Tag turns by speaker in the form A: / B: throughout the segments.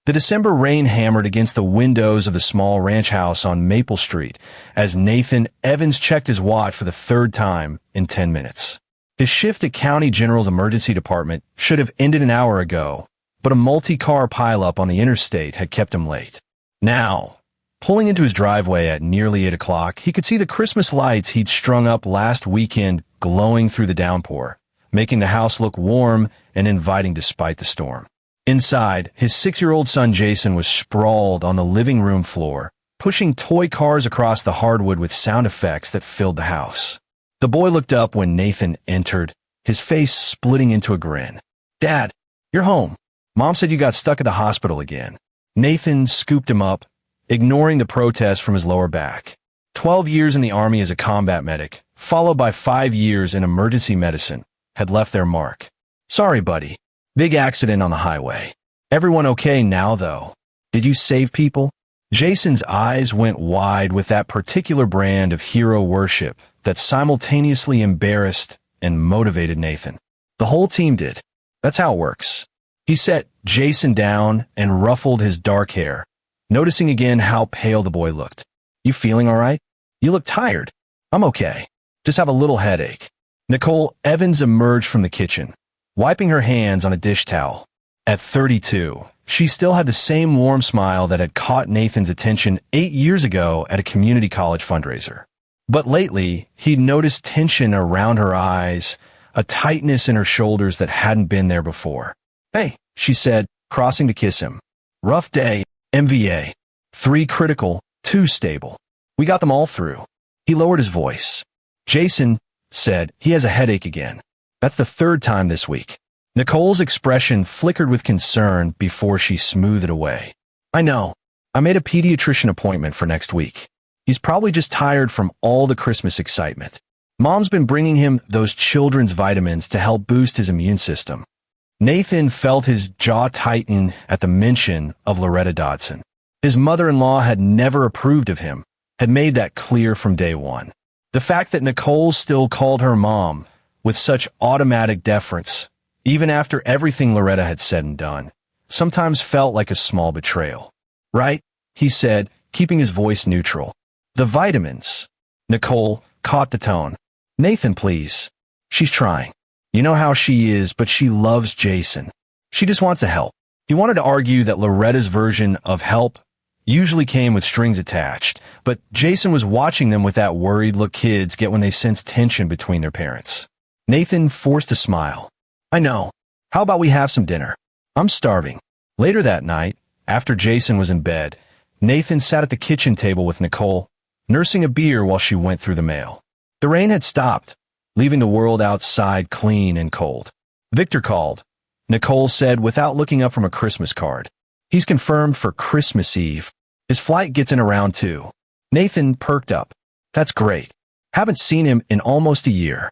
A: The December rain hammered against the windows of the small ranch house on Maple Street as Nathan Evans checked his watch for the third time in 10 minutes. His shift at County General's emergency department should have ended an hour ago, but a multi-car pileup on the interstate had kept him late. Now, pulling into his driveway at nearly 8 o'clock, he could see the Christmas lights he'd strung up last weekend glowing through the downpour, making the house look warm and inviting despite the storm. Inside, his 6-year-old son Jason was sprawled on the living room floor, pushing toy cars across the hardwood with sound effects that filled the house. The boy looked up when Nathan entered, his face splitting into a grin. "Dad, you're home. Mom said you got stuck at the hospital again." Nathan scooped him up, ignoring the protest from his lower back. 12 years in the Army as a combat medic, followed by 5 years in emergency medicine, had left their mark. "Sorry, buddy. Big accident on the highway. Everyone okay now, though? Did you save people?" Jason's eyes went wide with that particular brand of hero worship that simultaneously embarrassed and motivated Nathan. "The whole team did. That's how it works." He set Jason down and ruffled his dark hair, noticing again how pale the boy looked. "You feeling all right? You look tired." "I'm okay. Just have a little headache." Nicole Evans emerged from the kitchen, wiping her hands on a dish towel. At 32, she still had the same warm smile that had caught Nathan's attention 8 years ago at a community college fundraiser. But lately, he'd noticed tension around her eyes, a tightness in her shoulders that hadn't been there before. "Hey," she said, crossing to kiss him. "Rough day, MVA. 3 critical, 2 stable. We got them all through." He lowered his voice. "Jason said he has a headache again. That's the 3rd time this week." Nicole's expression flickered with concern before she smoothed it away. "I know. I made a pediatrician appointment for next week. He's probably just tired from all the Christmas excitement. Mom's been bringing him those children's vitamins to help boost his immune system." Nathan felt his jaw tighten at the mention of Loretta Dodson. His mother-in-law had never approved of him, had made that clear from day one. The fact that Nicole still called her mom with such automatic deference, even after everything Loretta had said and done, sometimes felt like a small betrayal. "Right?" he said, keeping his voice neutral. "The vitamins." Nicole caught the tone. "Nathan, please. She's trying. You know how she is, but she loves Jason. She just wants to help." He wanted to argue that Loretta's version of help usually came with strings attached, but Jason was watching them with that worried look kids get when they sense tension between their parents. Nathan forced a smile. "I know. How about we have some dinner? I'm starving." Later that night, after Jason was in bed, Nathan sat at the kitchen table with Nicole, nursing a beer while she went through the mail. The rain had stopped, leaving the world outside clean and cold. "Victor called," Nicole said without looking up from a Christmas card. "He's confirmed for Christmas Eve. His flight gets in around 2. Nathan perked up. "That's great. Haven't seen him in almost a year."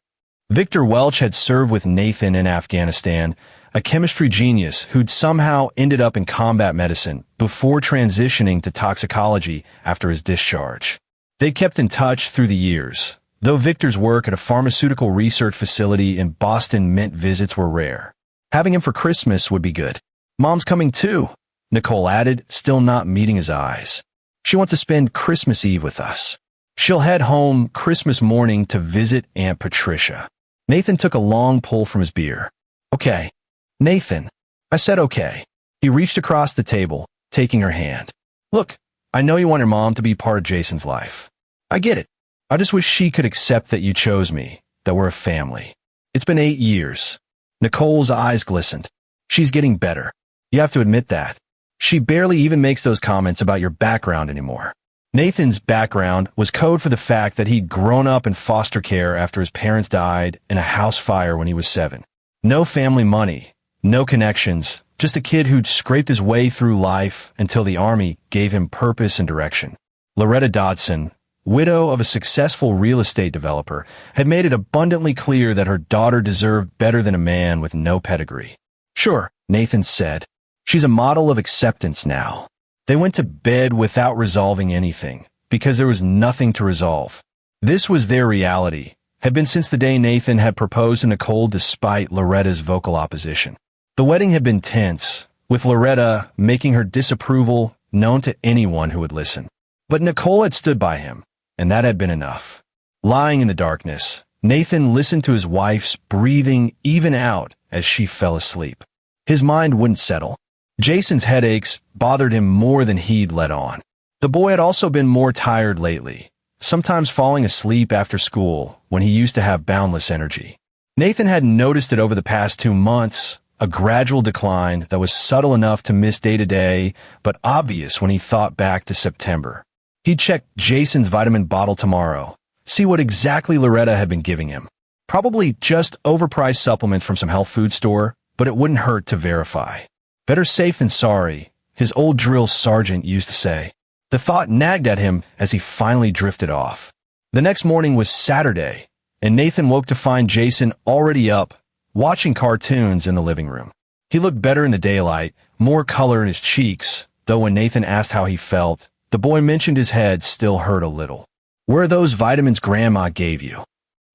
A: Victor Welch had served with Nathan in Afghanistan, a chemistry genius who'd somehow ended up in combat medicine before transitioning to toxicology after his discharge. They kept in touch through the years, though Victor's work at a pharmaceutical research facility in Boston meant visits were rare. Having him for Christmas would be good. "Mom's coming too," Nicole added, still not meeting his eyes. "She wants to spend Christmas Eve with us. She'll head home Christmas morning to visit Aunt Patricia." Nathan took a long pull from his beer. "Okay, Nathan." I said okay. He reached across the table, taking her hand. "Look, I know you want your mom to be part of Jason's life. I get it. I just wish she could accept that you chose me, that we're a family. It's been 8 years. Nicole's eyes glistened. "She's getting better. You have to admit that. She barely even makes those comments about your background anymore." Nathan's background was code for the fact that he'd grown up in foster care after his parents died in a house fire when he was 7. No family money, no connections, just a kid who'd scraped his way through life until the Army gave him purpose and direction. Loretta Dodson, widow of a successful real estate developer, had made it abundantly clear that her daughter deserved better than a man with no pedigree. "Sure," Nathan said. "She's a model of acceptance now." They went to bed without resolving anything, because there was nothing to resolve. This was their reality, had been since the day Nathan had proposed to Nicole despite Loretta's vocal opposition. The wedding had been tense, with Loretta making her disapproval known to anyone who would listen. But Nicole had stood by him, and that had been enough. Lying in the darkness, Nathan listened to his wife's breathing even out as she fell asleep. His mind wouldn't settle. Jason's headaches bothered him more than he'd let on. The boy had also been more tired lately, sometimes falling asleep after school when he used to have boundless energy. Nathan had noticed it over the past 2 months, a gradual decline that was subtle enough to miss day-to-day, but obvious when he thought back to September. He'd check Jason's vitamin bottle tomorrow, see what exactly Loretta had been giving him. Probably just overpriced supplements from some health food store, but it wouldn't hurt to verify. Better safe than sorry, his old drill sergeant used to say. The thought nagged at him as he finally drifted off. The next morning was Saturday, and Nathan woke to find Jason already up, watching cartoons in the living room. He looked better in the daylight, more color in his cheeks, though when Nathan asked how he felt, the boy mentioned his head still hurt a little. "Where are those vitamins Grandma gave you?"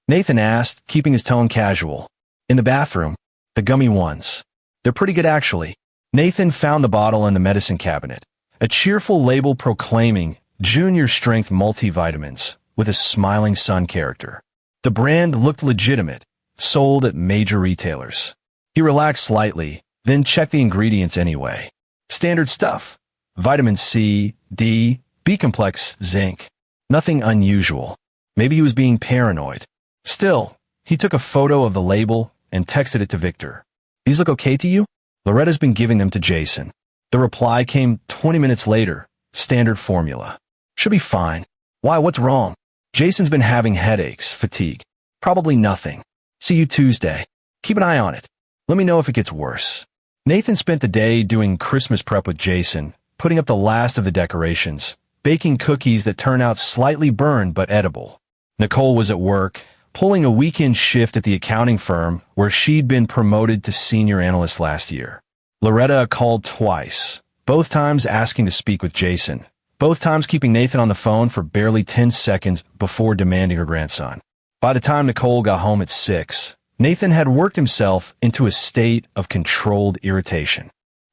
A: Nathan asked, keeping his tone casual. "In the bathroom. The gummy ones. They're pretty good actually." Nathan found the bottle in the medicine cabinet, a cheerful label proclaiming Junior Strength Multivitamins with a smiling sun character. The brand looked legitimate, sold at major retailers. He relaxed slightly, then checked the ingredients anyway. Standard stuff. Vitamin C, D, B-complex, zinc. Nothing unusual. Maybe he was being paranoid. Still, he took a photo of the label and texted it to Victor. "These look okay to you?" Loretta's been giving them to Jason. The reply came 20 minutes later. Standard formula. "Should be fine." "Why, what's wrong?" "Jason's been having headaches, fatigue." "Probably nothing. See you Tuesday. Keep an eye on it. Let me know if it gets worse." Nathan spent the day doing Christmas prep with Jason, putting up the last of the decorations, baking cookies that turn out slightly burned but edible. Nicole was at work, pulling a weekend shift at the accounting firm where she'd been promoted to senior analyst last year. Loretta called twice, both times asking to speak with Jason, both times keeping Nathan on the phone for barely 10 seconds before demanding her grandson. By the time Nicole got home at 6, Nathan had worked himself into a state of controlled irritation.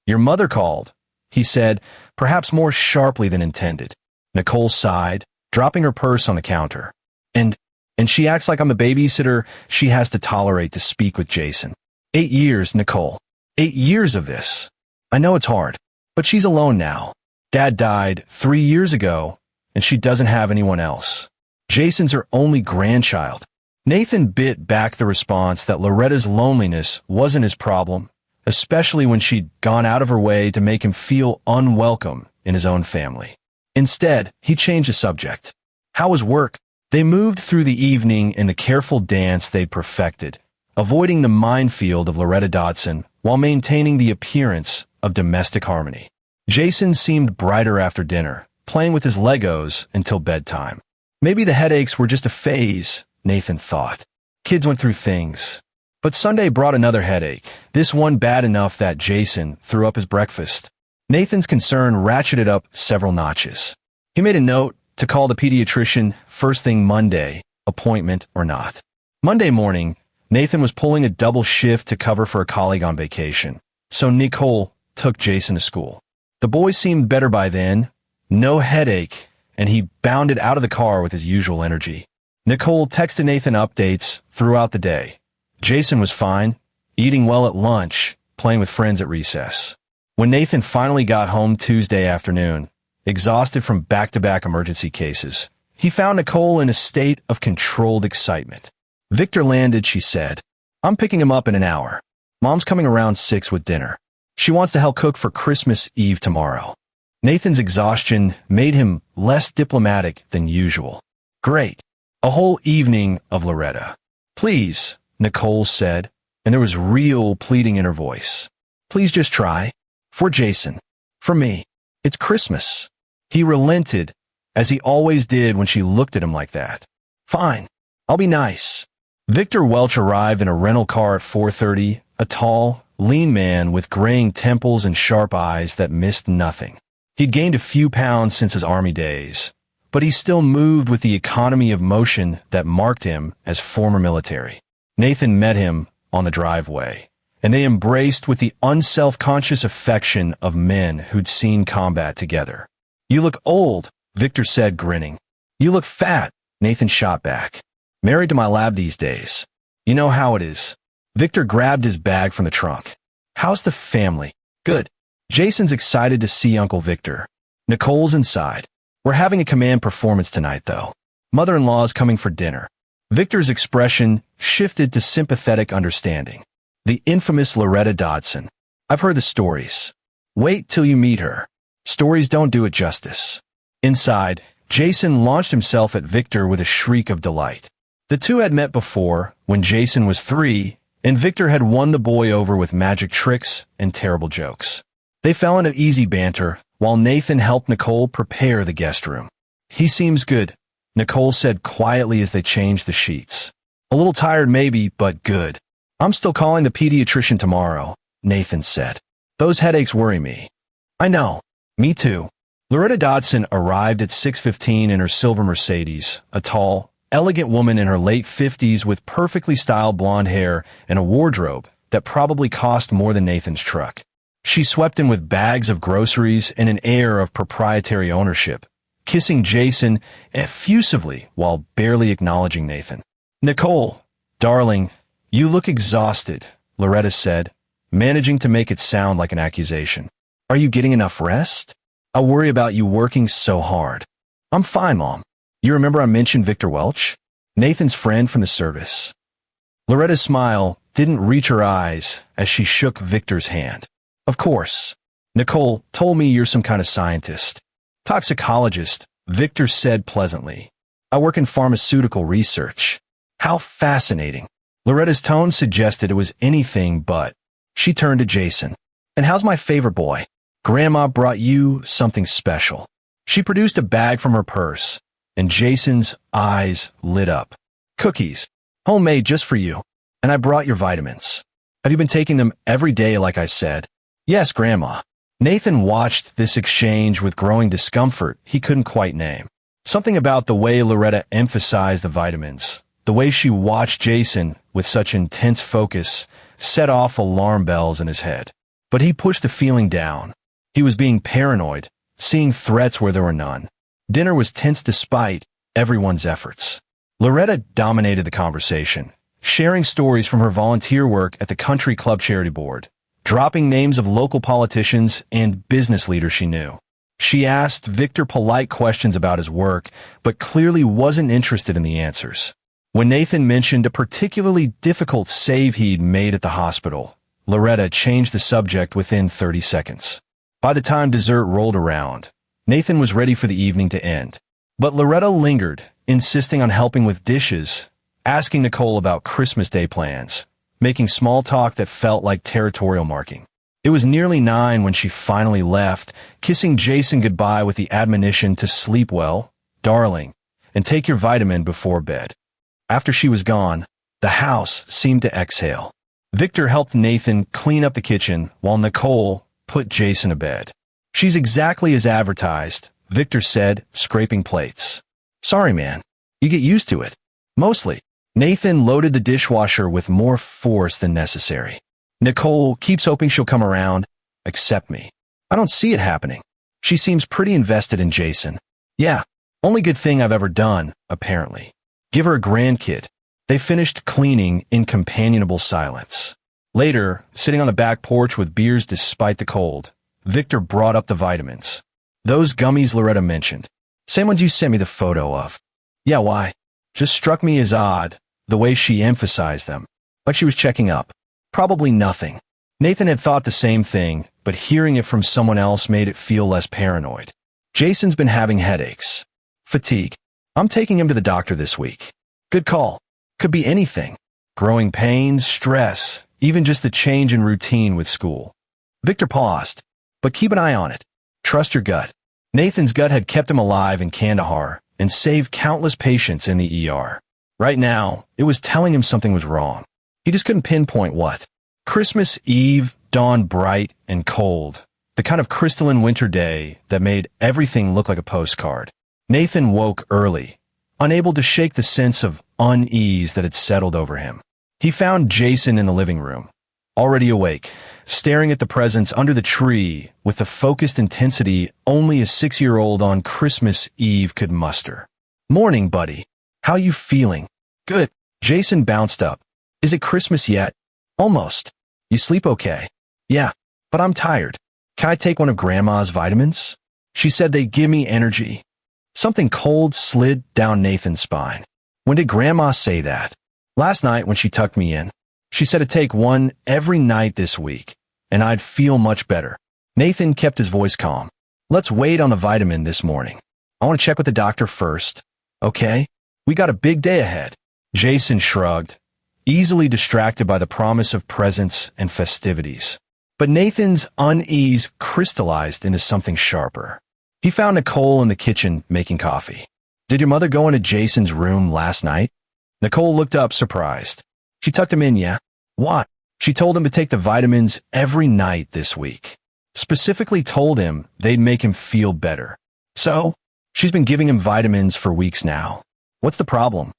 A: "Your mother called," he said, perhaps more sharply than intended. Nicole sighed, dropping her purse on the counter. And she acts like I'm the babysitter she has to tolerate to speak with Jason. 8 years, Nicole. 8 years of this. I know it's hard, but she's alone now. Dad died 3 years ago, and she doesn't have anyone else. Jason's her only grandchild. Nathan bit back the response that Loretta's loneliness wasn't his problem, especially when she'd gone out of her way to make him feel unwelcome in his own family. Instead, he changed the subject. How was work? They moved through the evening in the careful dance they'd perfected, avoiding the minefield of Loretta Dodson while maintaining the appearance of domestic harmony. Jason seemed brighter after dinner, playing with his Legos until bedtime. Maybe the headaches were just a phase, Nathan thought. Kids went through things. But Sunday brought another headache, this one bad enough that Jason threw up his breakfast. Nathan's concern ratcheted up several notches. He made a note to call the pediatrician first thing Monday, appointment or not. Monday morning, Nathan was pulling a double shift to cover for a colleague on vacation, so Nicole took Jason to school. The boy seemed better by then, no headache, and he bounded out of the car with his usual energy. Nicole texted Nathan updates throughout the day. Jason was fine, eating well at lunch, playing with friends at recess. When Nathan finally got home Tuesday afternoon, exhausted from back-to-back emergency cases, he found Nicole in a state of controlled excitement. "Victor landed," she said. "I'm picking him up in an hour. Mom's coming around 6 with dinner. She wants to help cook for Christmas Eve tomorrow." Nathan's exhaustion made him less diplomatic than usual. Great. A whole evening of Loretta. "Please," Nicole said, and there was real pleading in her voice. "Please just try. For Jason. For me. It's Christmas." He relented, as he always did when she looked at him like that. "Fine. I'll be nice." Victor Welch arrived in a rental car at 4:30, a tall, lean man with graying temples and sharp eyes that missed nothing. He'd gained a few pounds since his army days, but he still moved with the economy of motion that marked him as former military. Nathan met him on the driveway, and they embraced with the unself-conscious affection of men who'd seen combat together. "You look old," Victor said, grinning. "You look fat," Nathan shot back. "Married to my lab these days. You know how it is." Victor grabbed his bag from the trunk. "How's the family?" "Good. Jason's excited to see Uncle Victor. Nicole's inside. We're having a command performance tonight, though. Mother-in-law's coming for dinner." Victor's expression shifted to sympathetic understanding. "The infamous Loretta Dodson. I've heard the stories. Wait till you meet her. Stories don't do it justice." Inside, Jason launched himself at Victor with a shriek of delight. The two had met before, when Jason was 3, and Victor had won the boy over with magic tricks and terrible jokes. They fell into easy banter, while Nathan helped Nicole prepare the guest room. "He seems good," Nicole said quietly as they changed the sheets. "A little tired maybe, but good." "I'm still calling the pediatrician tomorrow," Nathan said. "Those headaches worry me." "I know. Me too." Loretta Dodson arrived at 6:15 in her silver Mercedes, a tall, elegant woman in her late 50s with perfectly styled blonde hair and a wardrobe that probably cost more than Nathan's truck. She swept in with bags of groceries and an air of proprietary ownership, kissing Jason effusively while barely acknowledging Nathan. "Nicole, darling, you look exhausted," Loretta said, managing to make it sound like an accusation. "Are you getting enough rest? I worry about you working so hard." "I'm fine, Mom. You remember I mentioned Victor Welch? Nathan's friend from the service." Loretta's smile didn't reach her eyes as she shook Victor's hand. "Of course. Nicole told me you're some kind of scientist." "Toxicologist," Victor said pleasantly. "I work in pharmaceutical research." "How fascinating." Loretta's tone suggested it was anything but. She turned to Jason. "And how's my favorite boy? Grandma brought you something special." She produced a bag from her purse, and Jason's eyes lit up. "Cookies. Homemade just for you. And I brought your vitamins. Have you been taking them every day like I said?" "Yes, Grandma." Nathan watched this exchange with growing discomfort he couldn't quite name. Something about the way Loretta emphasized the vitamins, the way she watched Jason with such intense focus, set off alarm bells in his head. But he pushed the feeling down. He was being paranoid, seeing threats where there were none. Dinner was tense despite everyone's efforts. Loretta dominated the conversation, sharing stories from her volunteer work at the country club charity board, dropping names of local politicians and business leaders she knew. She asked Victor polite questions about his work, but clearly wasn't interested in the answers. When Nathan mentioned a particularly difficult save he'd made at the hospital, Loretta changed the subject within 30 seconds. By the time dessert rolled around, Nathan was ready for the evening to end. But Loretta lingered, insisting on helping with dishes, asking Nicole about Christmas Day plans, making small talk that felt like territorial marking. It was nearly 9 when she finally left, kissing Jason goodbye with the admonition to sleep well, darling, and take your vitamin before bed. After she was gone, the house seemed to exhale. Victor helped Nathan clean up the kitchen while Nicole put Jason to bed. "She's exactly as advertised," Victor said, scraping plates. "Sorry, man. You get used to it." "Mostly." Nathan loaded the dishwasher with more force than necessary. "Nicole keeps hoping she'll come around, accept me. I don't see it happening. She seems pretty invested in Jason." "Yeah, only good thing I've ever done, apparently. Give her a grandkid." They finished cleaning in companionable silence. Later, sitting on the back porch with beers despite the cold, Victor brought up the vitamins. "Those gummies Loretta mentioned. Same ones you sent me the photo of." "Yeah, why?" "Just struck me as odd, the way she emphasized them. Like she was checking up." "Probably nothing." Nathan had thought the same thing, but hearing it from someone else made it feel less paranoid. "Jason's been having headaches. Fatigue. I'm taking him to the doctor this week." "Good call. Could be anything. Growing pains, stress, even just the change in routine with school." Victor paused. "But keep an eye on it. Trust your gut." Nathan's gut had kept him alive in Kandahar and saved countless patients in the ER. Right now, it was telling him something was wrong. He just couldn't pinpoint what. Christmas Eve dawned bright and cold, the kind of crystalline winter day that made everything look like a postcard. Nathan woke early, unable to shake the sense of unease that had settled over him. He found Jason in the living room, already awake, staring at the presents under the tree with the focused intensity only a 6-year-old on Christmas Eve could muster. "Morning, buddy. How you feeling?" "Good." Jason bounced up. "Is it Christmas yet?" "Almost." "You sleep okay?" "Yeah, but I'm tired. Can I take one of Grandma's vitamins?" She said they give me energy. Something cold slid down Nathan's spine. When did Grandma say that? Last night when she tucked me in. She said to take one every night this week, and I'd feel much better. Nathan kept his voice calm. "Let's wait on the vitamin this morning. I want to check with the doctor first. Okay? We got a big day ahead." Jason shrugged, easily distracted by the promise of presents and festivities. But Nathan's unease crystallized into something sharper. He found Nicole in the kitchen making coffee. "Did your mother go into Jason's room last night?" Nicole looked up, surprised. "She tucked him in, yeah." "What?" "She told him to take the vitamins every night this week. Specifically told him they'd make him feel better. So, she's been giving him vitamins for weeks now. What's the problem?"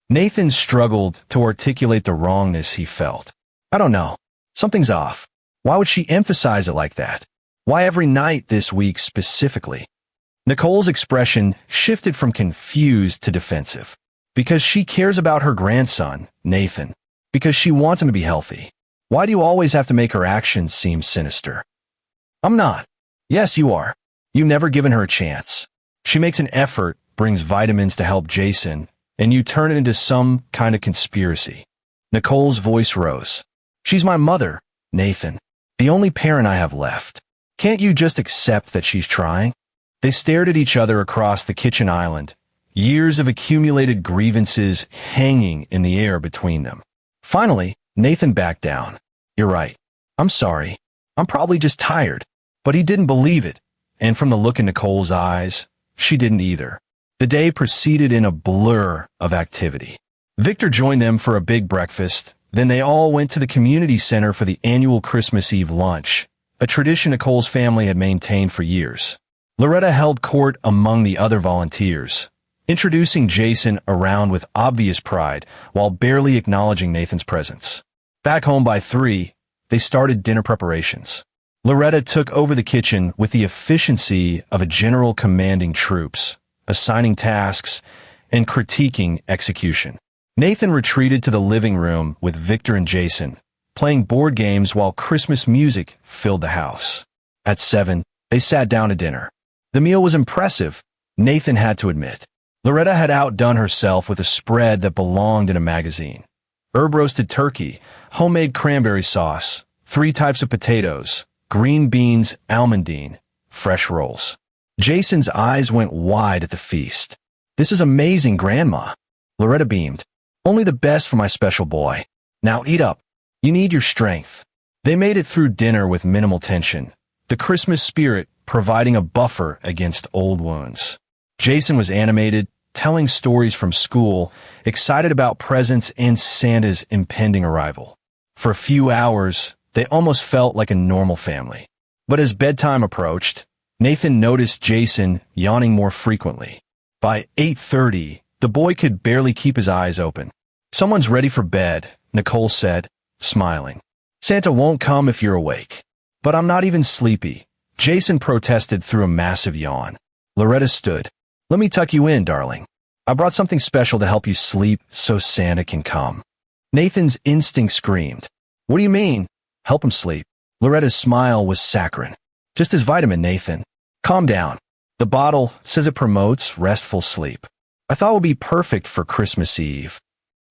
A: Nathan struggled to articulate the wrongness he felt. "I don't know. Something's off. Why would she emphasize it like that? Why every night this week specifically?" Nicole's expression shifted from confused to defensive. "Because she cares about her grandson, Nathan. Because she wants him to be healthy. Why do you always have to make her actions seem sinister?" "I'm not." "Yes, you are. You've never given her a chance. She makes an effort, brings vitamins to help Jason, and you turn it into some kind of conspiracy." Nicole's voice rose. "She's my mother, Nathan. The only parent I have left. Can't you just accept that she's trying?" They stared at each other across the kitchen island, years of accumulated grievances hanging in the air between them. Finally, Nathan backed down. "You're right. I'm sorry. I'm probably just tired." But he didn't believe it, and from the look in Nicole's eyes, she didn't either. The day proceeded in a blur of activity. Victor joined them for a big breakfast. Then they all went to the community center for the annual Christmas Eve lunch, a tradition Nicole's family had maintained for years. Loretta held court among the other volunteers, introducing Jason around with obvious pride while barely acknowledging Nathan's presence. Back home by 3, they started dinner preparations. Loretta took over the kitchen with the efficiency of a general commanding troops, assigning tasks and critiquing execution. Nathan retreated to the living room with Victor and Jason, playing board games while Christmas music filled the house. At 7, they sat down to dinner. The meal was impressive, Nathan had to admit. Loretta had outdone herself with a spread that belonged in a magazine. Herb-roasted turkey, homemade cranberry sauce, 3 types of potatoes, green beans, almondine, fresh rolls. Jason's eyes went wide at the feast. "This is amazing, Grandma." Loretta beamed. "Only the best for my special boy. Now eat up. You need your strength." They made it through dinner with minimal tension, the Christmas spirit providing a buffer against old wounds. Jason was animated, telling stories from school, excited about presents and Santa's impending arrival. For a few hours, they almost felt like a normal family. But as bedtime approached, Nathan noticed Jason yawning more frequently. By 8:30, the boy could barely keep his eyes open. "Someone's ready for bed," Nicole said, smiling. "Santa won't come if you're awake." "But I'm not even sleepy," Jason protested through a massive yawn. Loretta stood. "Let me tuck you in, darling. I brought something special to help you sleep so Santa can come." Nathan's instinct screamed. "What do you mean? Help him sleep?" Loretta's smile was saccharine. "Just his vitamin, Nathan. Calm down. The bottle says it promotes restful sleep. I thought it would be perfect for Christmas Eve."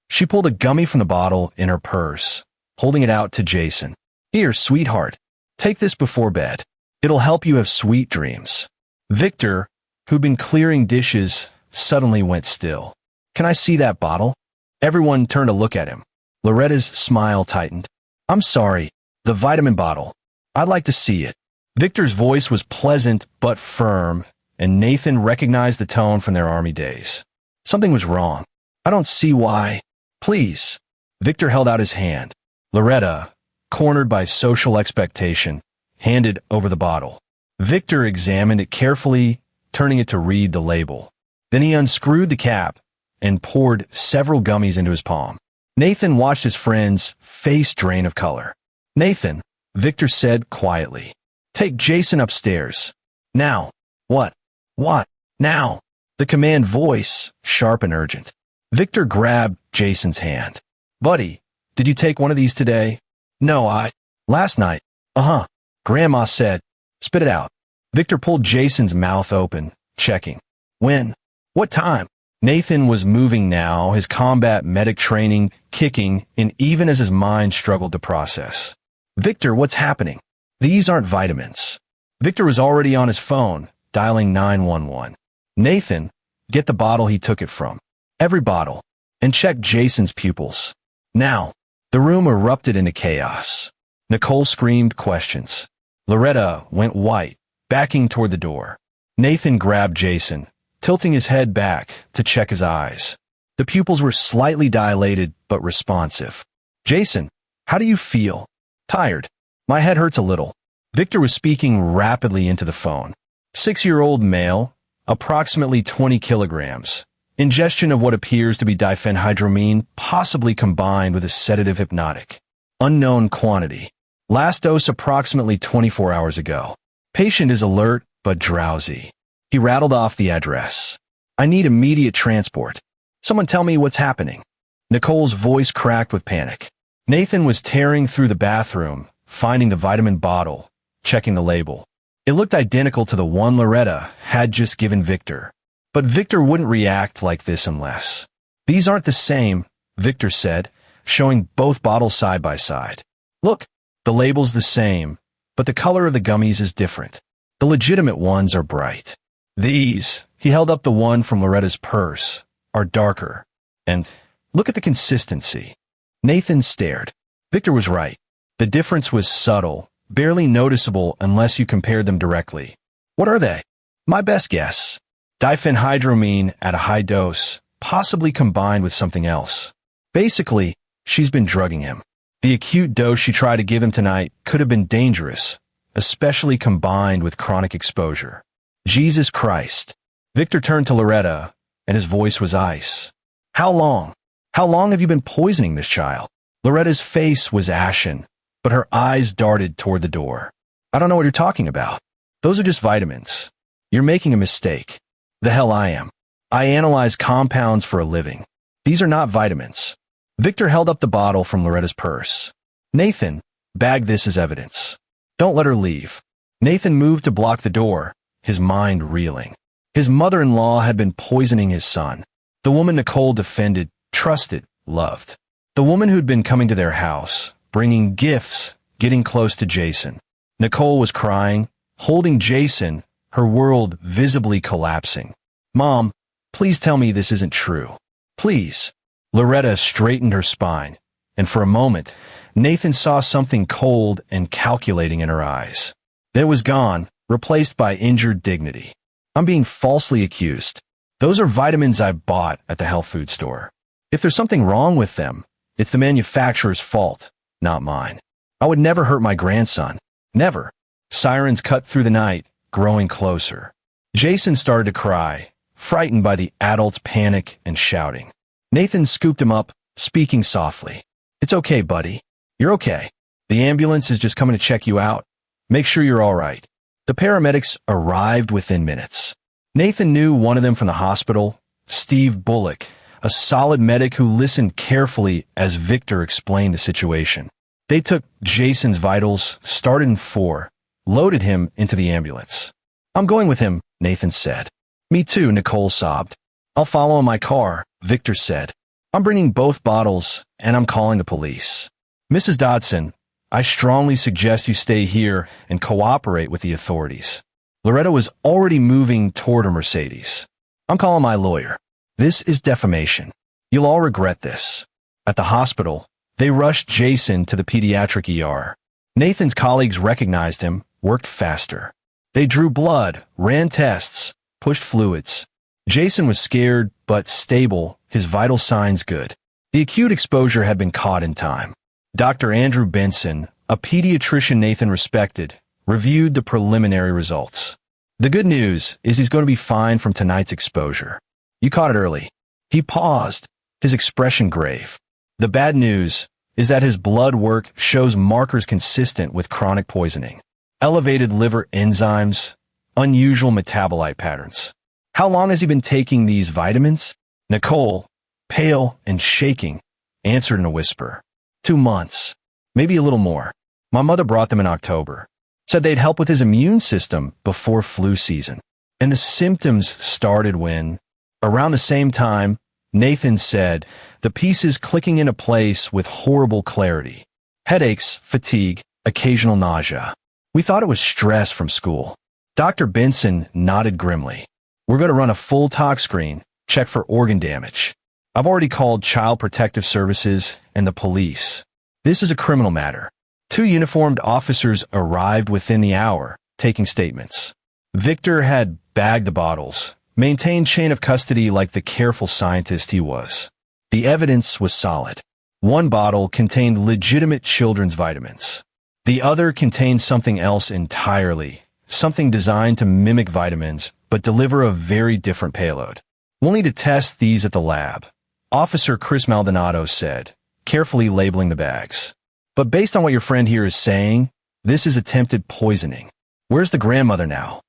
A: She pulled a gummy from the bottle in her purse, holding it out to Jason. "Here, sweetheart. Take this before bed. It'll help you have sweet dreams." Victor, who'd been clearing dishes, suddenly went still. "Can I see that bottle?" Everyone turned to look at him. Loretta's smile tightened. "I'm sorry, the vitamin bottle. I'd like to see it." Victor's voice was pleasant but firm, and Nathan recognized the tone from their army days. Something was wrong. "I don't see why." "Please." Victor held out his hand. Loretta, cornered by social expectation, handed over the bottle. Victor examined it carefully, turning it to read the label. Then he unscrewed the cap and poured several gummies into his palm. Nathan watched his friend's face drain of color. Nathan, Victor said quietly. Take Jason upstairs. Now. What? What? Now. The command voice, sharp and urgent. Victor grabbed Jason's hand. Buddy, did you take one of these today? No, last night. Uh-huh. Grandma said. Spit it out. Victor pulled Jason's mouth open, checking. When? What time? Nathan was moving now, his combat medic training kicking in even as his mind struggled to process. Victor, what's happening? These aren't vitamins. Victor was already on his phone, dialing 911. Nathan, get the bottle he took it from. Every bottle. And check Jason's pupils. Now. The room erupted into chaos. Nicole screamed questions. Loretta went white, backing toward the door. Nathan grabbed Jason, tilting his head back to check his eyes. The pupils were slightly dilated but responsive. Jason, how do you feel? Tired. My head hurts a little. Victor was speaking rapidly into the phone. 6-year-old male, approximately 20 kilograms. Ingestion of what appears to be diphenhydramine, possibly combined with a sedative hypnotic. Unknown quantity. Last dose approximately 24 hours ago. Patient is alert but drowsy. He rattled off the address. I need immediate transport. Someone tell me what's happening. Nicole's voice cracked with panic. Nathan was tearing through the bathroom, finding the vitamin bottle, checking the label. It looked identical to the one Loretta had just given Victor. But Victor wouldn't react like this unless. These aren't the same, Victor said, showing both bottles side by side. Look, the label's the same, but the color of the gummies is different. The legitimate ones are bright. These, he held up the one from Loretta's purse, are darker. And look at the consistency. Nathan stared. Victor was right. The difference was subtle, barely noticeable unless you compared them directly. What are they? My best guess. Diphenhydramine at a high dose, possibly combined with something else. Basically, she's been drugging him. The acute dose she tried to give him tonight could have been dangerous, especially combined with chronic exposure. Jesus Christ. Victor turned to Loretta, and his voice was ice. How long? How long have you been poisoning this child? Loretta's face was ashen, but her eyes darted toward the door. I don't know what you're talking about. Those are just vitamins. You're making a mistake. The hell I am. I analyze compounds for a living. These are not vitamins. Victor held up the bottle from Loretta's purse. Nathan, bag this as evidence. Don't let her leave. Nathan moved to block the door, his mind reeling. His mother-in-law had been poisoning his son. The woman Nicole defended, trusted, loved. The woman who'd been coming to their house, bringing gifts, getting close to Jason. Nicole was crying, holding Jason, her world visibly collapsing. Mom, please tell me this isn't true. Please. Loretta straightened her spine, and for a moment, Nathan saw something cold and calculating in her eyes. Then it was gone, replaced by injured dignity. I'm being falsely accused. Those are vitamins I bought at the health food store. If there's something wrong with them, it's the manufacturer's fault, not mine. I would never hurt my grandson. Never. Sirens cut through the night, growing closer. Jason started to cry, frightened by the adults' panic and shouting. Nathan scooped him up, speaking softly. It's okay, buddy. You're okay. The ambulance is just coming to check you out. Make sure you're all right. The paramedics arrived within minutes. Nathan knew one of them from the hospital, Steve Bullock, a solid medic who listened carefully as Victor explained the situation. They took Jason's vitals, started in 4, loaded him into the ambulance. I'm going with him, Nathan said. Me too, Nicole sobbed. I'll follow in my car, Victor said. I'm bringing both bottles, and I'm calling the police. Mrs. Dodson, I strongly suggest you stay here and cooperate with the authorities. Loretta was already moving toward her Mercedes. I'm calling my lawyer. This is defamation. You'll all regret this. At the hospital, they rushed Jason to the pediatric ER. Nathan's colleagues recognized him, worked faster. They drew blood, ran tests, pushed fluids. Jason was scared, but stable, his vital signs good. The acute exposure had been caught in time. Dr. Andrew Benson, a pediatrician Nathan respected, reviewed the preliminary results. The good news is he's going to be fine from tonight's exposure. You caught it early. He paused, his expression grave. The bad news is that his blood work shows markers consistent with chronic poisoning. Elevated liver enzymes, unusual metabolite patterns. How long has he been taking these vitamins? Nicole, pale and shaking, answered in a whisper. 2 months, maybe a little more. My mother brought them in October. Said they'd help with his immune system before flu season. And the symptoms started when, around the same time, Nathan said, the pieces clicking into place with horrible clarity. Headaches, fatigue, occasional nausea. We thought it was stress from school. Dr. Benson nodded grimly. We're going to run a full tox screen, check for organ damage. I've already called Child Protective Services and the police. This is a criminal matter. 2 uniformed officers arrived within the hour, taking statements. Victor had bagged the bottles, maintained chain of custody like the careful scientist he was. The evidence was solid. 1 bottle contained legitimate children's vitamins. The other contained something else entirely, something designed to mimic vitamins, but deliver a very different payload. We'll need to test these at the lab, Officer Chris Maldonado said, carefully labeling the bags. But based on what your friend here is saying, this is attempted poisoning. Where's the grandmother now?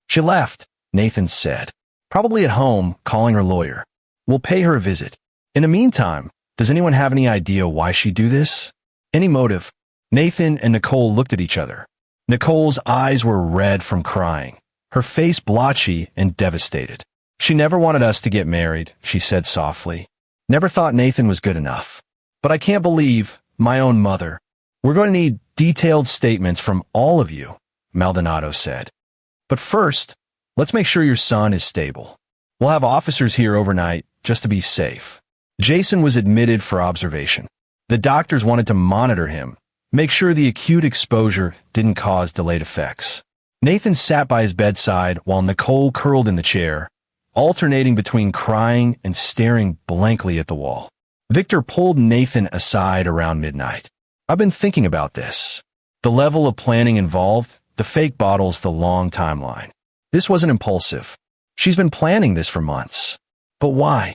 A: She left, Nathan said. Probably at home, calling her lawyer. We'll pay her a visit. In the meantime, does anyone have any idea why she'd do this? Any motive? Nathan and Nicole looked at each other. Nicole's eyes were red from crying, her face blotchy and devastated. She never wanted us to get married, she said softly. Never thought Nathan was good enough. But I can't believe my own mother. We're going to need detailed statements from all of you, Maldonado said. But first, let's make sure your son is stable. We'll have officers here overnight just to be safe. Jason was admitted for observation. The doctors wanted to monitor him, make sure the acute exposure didn't cause delayed effects. Nathan sat by his bedside while Nicole curled in the chair, alternating between crying and staring blankly at the wall. Victor pulled Nathan aside around midnight. I've been thinking about this. The level of planning involved, the fake bottles, the long timeline. This wasn't impulsive. She's been planning this for months. But why?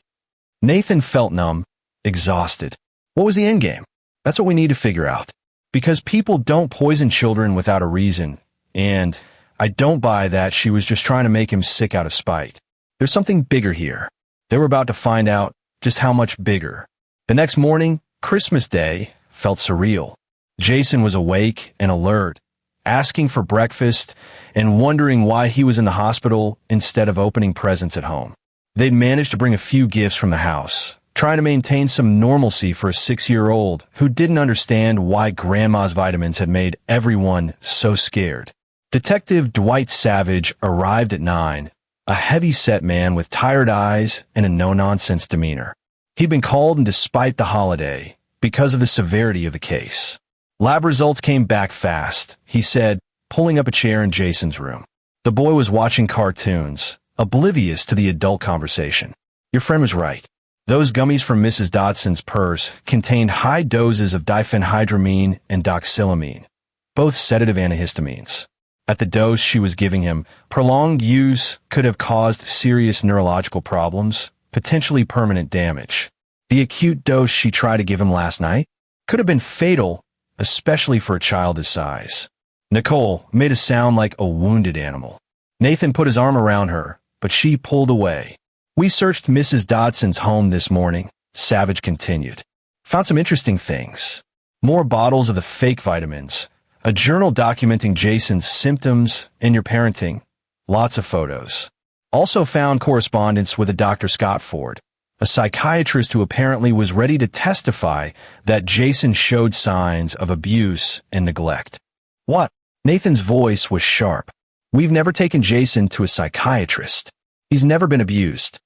A: Nathan felt numb, exhausted. What was the endgame? That's what we need to figure out. Because people don't poison children without a reason, and I don't buy that she was just trying to make him sick out of spite. There's something bigger here. They were about to find out just how much bigger. The next morning, Christmas Day, felt surreal. Jason was awake and alert, asking for breakfast and wondering why he was in the hospital instead of opening presents at home. They'd managed to bring a few gifts from the house, trying to maintain some normalcy for a 6-year-old who didn't understand why Grandma's vitamins had made everyone so scared. Detective Dwight Savage arrived at 9, a heavy-set man with tired eyes and a no-nonsense demeanor. He'd been called in despite the holiday because of the severity of the case. Lab results came back fast, he said, pulling up a chair in Jason's room. The boy was watching cartoons, oblivious to the adult conversation. Your friend was right. Those gummies from Mrs. Dodson's purse contained high doses of diphenhydramine and doxylamine, both sedative antihistamines. At the dose she was giving him, prolonged use could have caused serious neurological problems, potentially permanent damage. The acute dose she tried to give him last night could have been fatal, especially for a child his size. Nicole made a sound like a wounded animal. Nathan put his arm around her, but she pulled away. We searched Mrs. Dodson's home this morning, Savage continued. Found some interesting things. More bottles of the fake vitamins, a journal documenting Jason's symptoms and your parenting, lots of photos. Also found correspondence with a Dr. Scott Ford, a psychiatrist who apparently was ready to testify that Jason showed signs of abuse and neglect. What? Nathan's voice was sharp. We've never taken Jason to a psychiatrist. He's never been abused.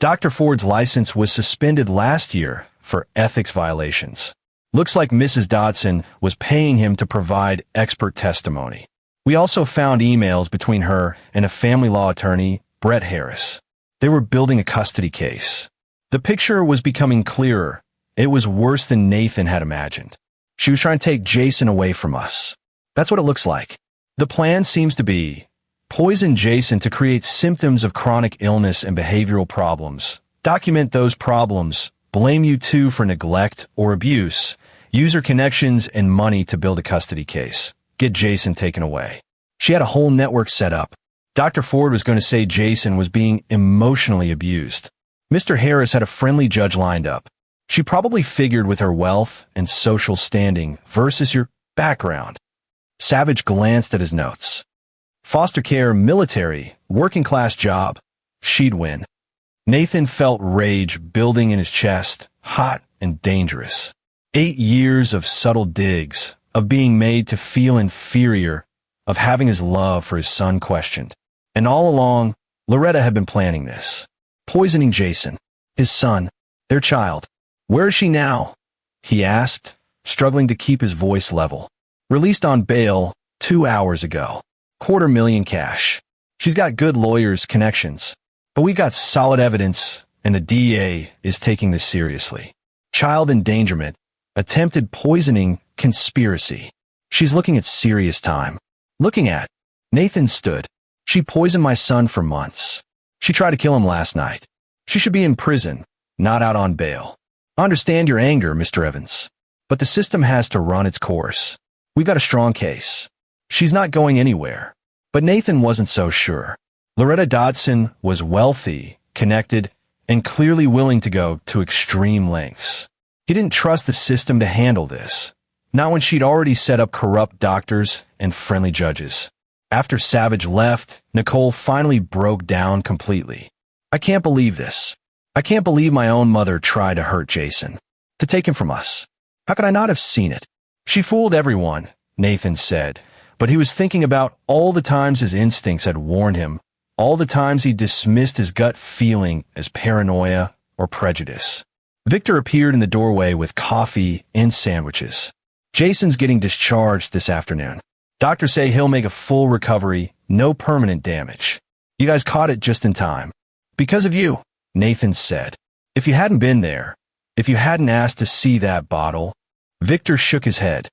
A: Dr. Ford's license was suspended last year for ethics violations. Looks like Mrs. Dodson was paying him to provide expert testimony. We also found emails between her and a family law attorney, Brett Harris. They were building a custody case. The picture was becoming clearer. It was worse than Nathan had imagined. She was trying to take Jason away from us. That's what it looks like. The plan seems to be poison Jason to create symptoms of chronic illness and behavioral problems, document those problems, blame you two for neglect or abuse, use her connections and money to build a custody case, get Jason taken away. She had a whole network set up. Dr. Ford was going to say Jason was being emotionally abused. Mr. Harris had a friendly judge lined up. She probably figured with her wealth and social standing versus your background. Savage glanced at his notes. Foster care, military, working class job. She'd win. Nathan felt rage building in his chest, hot and dangerous. 8 years of subtle digs, of being made to feel inferior, of having his love for his son questioned. And all along, Loretta had been planning this. Poisoning Jason, his son, their child. Where is she now? He asked, struggling to keep his voice level. Released on bail 2 hours ago. $250,000 cash. She's got good lawyers' connections. But we got solid evidence, and the DA is taking this seriously. Child endangerment, attempted poisoning, conspiracy. She's looking at serious time. Looking at. Nathan stood. She poisoned my son for months. She tried to kill him last night. She should be in prison, not out on bail. I understand your anger, Mr. Evans. But the system has to run its course. We've got a strong case. She's not going anywhere. But Nathan wasn't so sure. Loretta Dodson was wealthy, connected, and clearly willing to go to extreme lengths. He didn't trust the system to handle this, not when she'd already set up corrupt doctors and friendly judges. After Savage left, Nicole finally broke down completely. I can't believe this. I can't believe my own mother tried to hurt Jason, to take him from us. How could I not have seen it? She fooled everyone, Nathan said, but he was thinking about all the times his instincts had warned him, all the times he dismissed his gut feeling as paranoia or prejudice. Victor appeared in the doorway with coffee and sandwiches. Jason's getting discharged this afternoon. Doctors say he'll make a full recovery, no permanent damage. You guys caught it just in time. Because of you, Nathan said. If you hadn't been there, if you hadn't asked to see that bottle. Victor shook his head.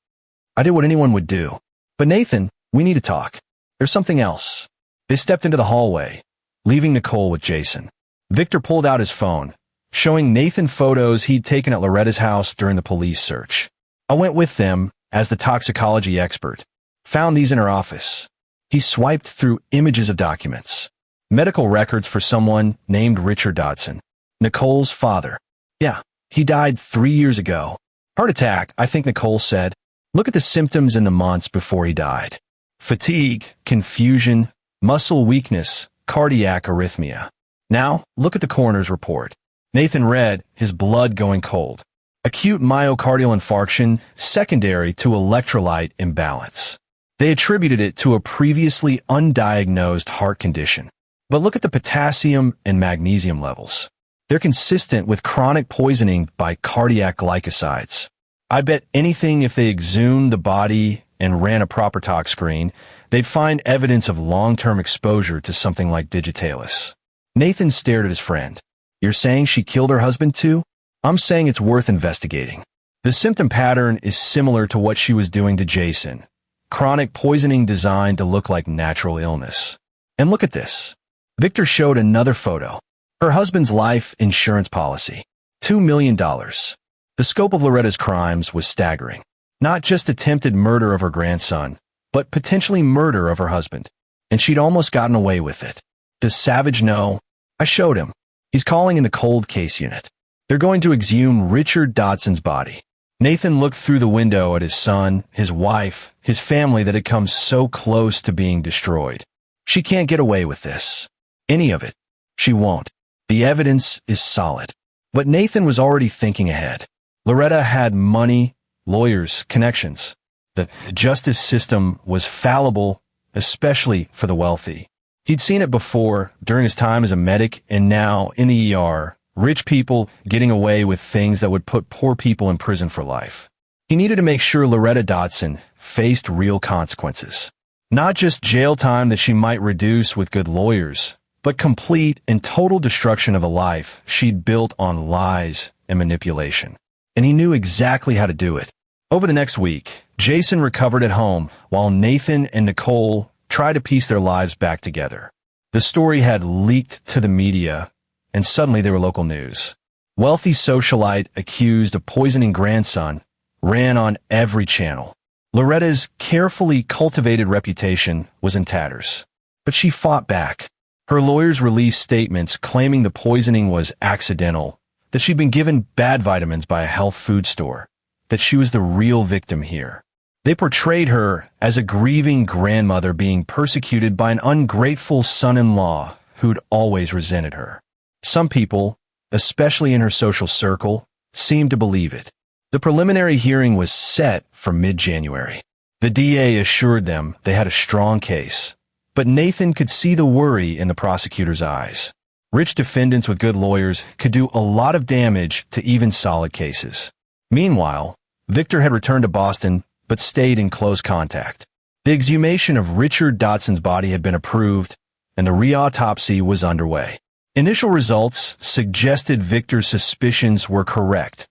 A: I did what anyone would do. But Nathan, we need to talk. There's something else. They stepped into the hallway, leaving Nicole with Jason. Victor pulled out his phone, showing Nathan photos he'd taken at Loretta's house during the police search. I went with them as the toxicology expert. Found these in her office. He swiped through images of documents. Medical records for someone named Richard Dodson. Nicole's father. Yeah, he died 3 years ago. Heart attack, I think Nicole said. Look at the symptoms in the months before he died. Fatigue, confusion, muscle weakness, cardiac arrhythmia. Now, look at the coroner's report. Nathan read, his blood going cold. Acute myocardial infarction secondary to electrolyte imbalance. They attributed it to a previously undiagnosed heart condition. But look at the potassium and magnesium levels. They're consistent with chronic poisoning by cardiac glycosides. I bet anything if they exhumed the body and ran a proper tox screen, they'd find evidence of long-term exposure to something like digitalis. Nathan stared at his friend. You're saying she killed her husband too? I'm saying it's worth investigating. The symptom pattern is similar to what she was doing to Jason. Chronic poisoning designed to look like natural illness. And look at this. Victor showed another photo. Her husband's life insurance policy. $2 million. The scope of Loretta's crimes was staggering. Not just attempted murder of her grandson, but potentially murder of her husband. And she'd almost gotten away with it. Does Savage know? I showed him. He's calling in the cold case unit. They're going to exhume Richard Dodson's body. Nathan looked through the window at his son, his wife, his family that had come so close to being destroyed. She can't get away with this. Any of it. She won't. The evidence is solid. But Nathan was already thinking ahead. Loretta had money, lawyers, connections. The justice system was fallible, especially for the wealthy. He'd seen it before, during his time as a medic, and now, in the ER, rich people getting away with things that would put poor people in prison for life. He needed to make sure Loretta Dodson faced real consequences. Not just jail time that she might reduce with good lawyers, but complete and total destruction of a life she'd built on lies and manipulation. And he knew exactly how to do it. Over the next week, Jason recovered at home while Nathan and Nicole tried to piece their lives back together. The story had leaked to the media, and suddenly they were local news. Wealthy socialite accused of poisoning grandson, ran on every channel. Loretta's carefully cultivated reputation was in tatters. But she fought back. Her lawyers released statements claiming the poisoning was accidental, that she'd been given bad vitamins by a health food store, that she was the real victim here. They portrayed her as a grieving grandmother being persecuted by an ungrateful son-in-law who'd always resented her. Some people, especially in her social circle, seemed to believe it. The preliminary hearing was set for mid-January. The DA assured them they had a strong case, but Nathan could see the worry in the prosecutor's eyes. Rich defendants with good lawyers could do a lot of damage to even solid cases. Meanwhile, Victor had returned to Boston but stayed in close contact. The exhumation of Richard Dodson's body had been approved, and the re-autopsy was underway. Initial results suggested Victor's suspicions were correct.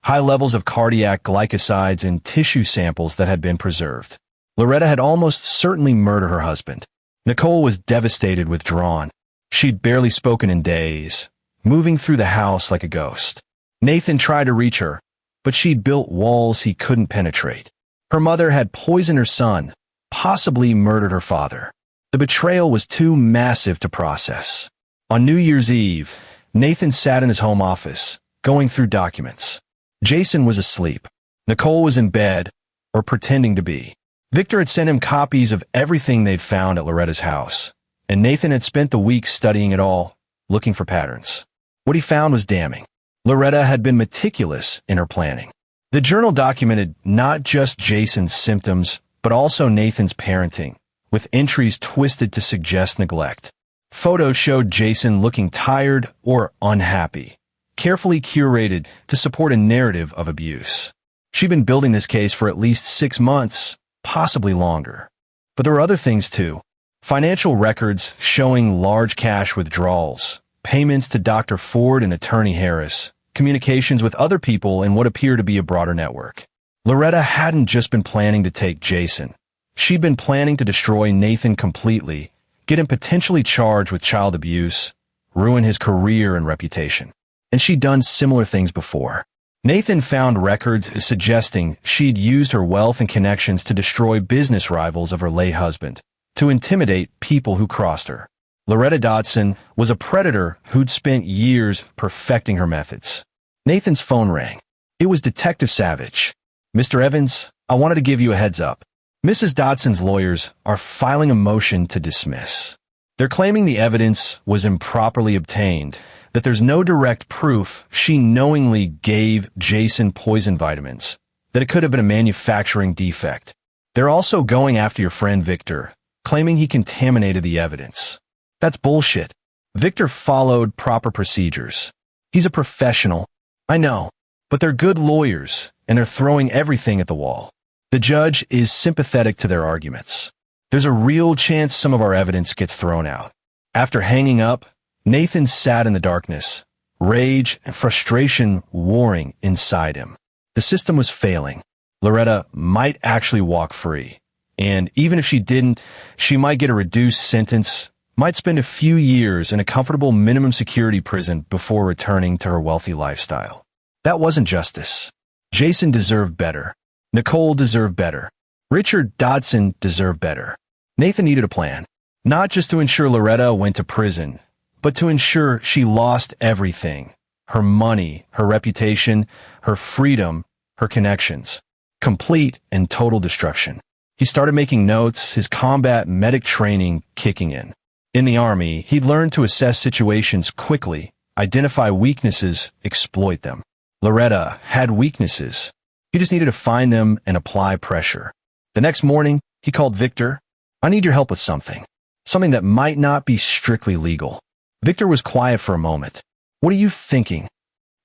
A: High levels of cardiac glycosides in tissue samples that had been preserved. Loretta had almost certainly murdered her husband. Nicole was devastated, withdrawn. She'd barely spoken in days, moving through the house like a ghost. Nathan tried to reach her, but she'd built walls he couldn't penetrate. Her mother had poisoned her son, possibly murdered her father. The betrayal was too massive to process. On New Year's Eve, Nathan sat in his home office, going through documents. Jason was asleep. Nicole was in bed, or pretending to be. Victor had sent him copies of everything they'd found at Loretta's house, and Nathan had spent the week studying it all, looking for patterns. What he found was damning. Loretta had been meticulous in her planning. The journal documented not just Jason's symptoms, but also Nathan's parenting, with entries twisted to suggest neglect. Photos showed Jason looking tired or unhappy, carefully curated to support a narrative of abuse. She'd been building this case for at least 6 months, possibly longer. But there were other things too. Financial records showing large cash withdrawals, payments to Dr. Ford and Attorney Harris, communications with other people in what appeared to be a broader network. Loretta hadn't just been planning to take Jason. She'd been planning to destroy Nathan completely, get him potentially charged with child abuse, ruin his career and reputation. And she'd done similar things before. Nathan found records suggesting she'd used her wealth and connections to destroy business rivals of her late husband, to intimidate people who crossed her. Loretta Dodson was a predator who'd spent years perfecting her methods. Nathan's phone rang. It was Detective Savage. "Mr. Evans, I wanted to give you a heads up. Mrs. Dodson's lawyers are filing a motion to dismiss. They're claiming the evidence was improperly obtained, that there's no direct proof she knowingly gave Jason poison vitamins, that it could have been a manufacturing defect. They're also going after your friend Victor, claiming he contaminated the evidence. That's bullshit. Victor followed proper procedures. He's a professional. I know, but they're good lawyers, and they're throwing everything at the wall. The judge is sympathetic to their arguments. There's a real chance some of our evidence gets thrown out." After hanging up, Nathan sat in the darkness, rage and frustration warring inside him. The system was failing. Loretta might actually walk free. And even if she didn't, she might get a reduced sentence, might spend a few years in a comfortable minimum security prison before returning to her wealthy lifestyle. That wasn't justice. Jason deserved better. Nicole deserved better. Richard Dodson deserved better. Nathan needed a plan, not just to ensure Loretta went to prison, but to ensure she lost everything: her money, her reputation, her freedom, her connections. Complete and total destruction. He started making notes, his combat medic training kicking in. In the Army, he'd learned to assess situations quickly, identify weaknesses, exploit them. Loretta had weaknesses. He just needed to find them and apply pressure. The next morning, he called Victor. "I need your help with something. Something that might not be strictly legal." Victor was quiet for a moment. "What are you thinking?"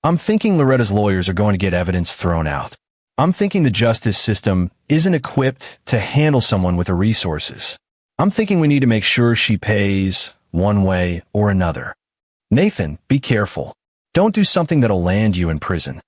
A: "I'm thinking Loretta's lawyers are going to get evidence thrown out. I'm thinking the justice system isn't equipped to handle someone with the resources. I'm thinking we need to make sure she pays one way or another." "Nathan, be careful. Don't do something that'll land you in prison."